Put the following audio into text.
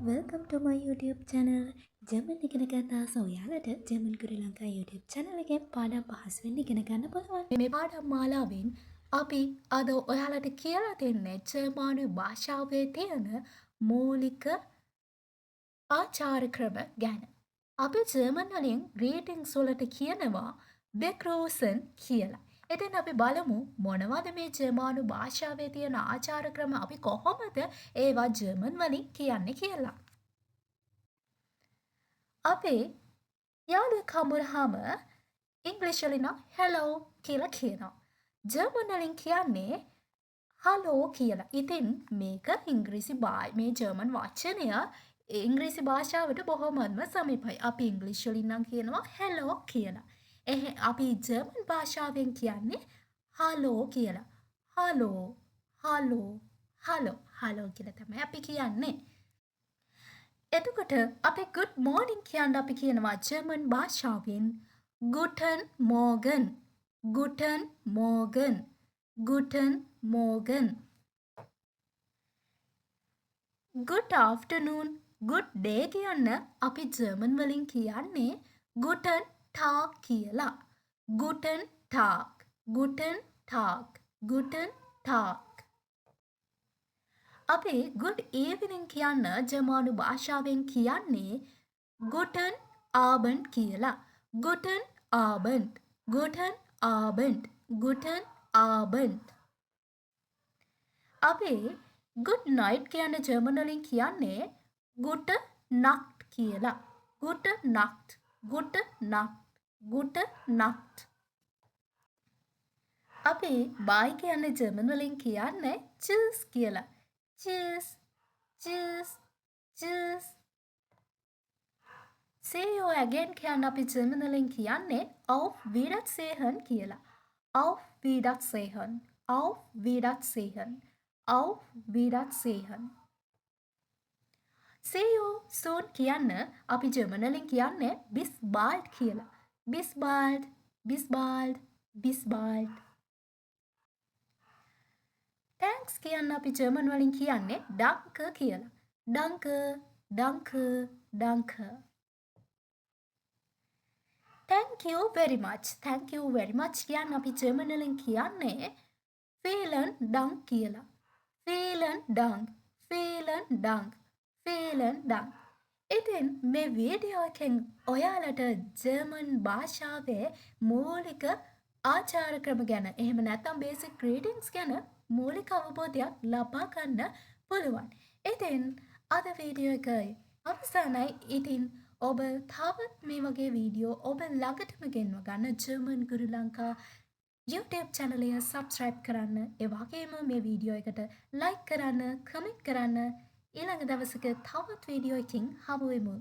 Welcome to my YouTube channel. German ඉගෙන ගන්න ආස ඔයාලට ජර්මන් ගුරු ලංකා YouTube channel එකෙන් පාඩම් පහසුවෙන් ඉගෙන ගන්න පුළුවන්. මේ පාඩම් මාලාවෙන් අපි අද ඔයාලට කියලා දෙන්නේ ජර්මන් භාෂාවේ තියෙන මූලික ආචාර ක්‍රම ගැන. අපි ජර්මන් වලින් greetings වලට කියනවා begrüßen කියලා. එතෙන් අපි බලමු මොනවද මේ ජර්මන් භාෂාවේ තියෙන ආචාර ක්‍රම අපි කොහොමද ඒවා ජර්මන් වලින් කියන්නේ කියලා. අපි යාළුවෙක් හම්බුනහම ඉංග්‍රීසි වලින් නම් hello කියලා කියනවා. ජර්මන් වලින් කියන්නේ හලෝ කියලා. ඉතින් මේක මේ ජර්මන් වචනය ඉංග්‍රීසි භාෂාවට බොහොමත්ම සමීපයි. අපි ඉංග්‍රීසි වලින් නම් කියනවා hello කියලා. අපි ජර්මන් භාෂාවෙන් කියන්නේ හලෝ කියලා. හලෝ හලෝ හලෝ හලෝ කියලා තමයි අපි කියන්නේ. එතකොට අපි good morning කියන්න අපි කියනවා ජර්මන් භාෂාවෙන් guten morgen guten morgen guten morgen good afternoon good day කියන්න අපි ජර්මන් වලින් කියන්නේ guten tag කියලා guten tag guten tag guten tag අපි good evening කියන්න ජර්මන් භාෂාවෙන් කියන්නේ guten abend කියලා guten abend guten abend guten abend අපි good night කියන ජර්මන් වලින් කියන්නේ gute nacht කියලා gute nacht gute nacht gute nacht අපි bye කියන ජර්මන් වලින් කියන්නේ tschüss කියලා tschüss tschüss tschüss see you again කියන්න අපි ජර්මන් වලින් කියන්නේ auf Wiedersehen කියලා auf Wiedersehen auf Wiedersehen auf Wiedersehen see you soon කියන්න අපි ජර්මන් වලින් කියන්නේ bis bald කියලා bis bald bis bald bis bald thanks කියන්න අපි ජර්මන් වලින් කියන්නේ danke කියලා danke danke danke thank you very much කියන්න අපි ජර්මන් වලින් කියන්නේ vielen dank කියලා vielen dank vielen dank vielen dank ඉතින් මේ වීඩියෝ එකෙන් ඔයාලට ජර්මන් භාෂාවේ මූලික ආචාර ක්‍රම ගැන එහෙම නැත්නම් බේසික් ග්‍රීටින්ග්ස් ගැන මූලික අවබෝධයක් ලබා ගන්න පුළුවන්. ඉතින් අද වීඩියෝ එක අවසానයි. ඉතින් ඔබ තවත් මේ වගේ වීඩියෝ ඔබ ළඟටම ගෙන්ව ගන්න ජර්මන් ගුරු ලංකා YouTube channel එක subscribe කරන්න. ඒ වගේම මේ වීඩියෝ එකට like කරන්න, comment කරන්න. ඊළඟ දවසක තවත් වීඩියෝ එකකින් හමු වෙමු.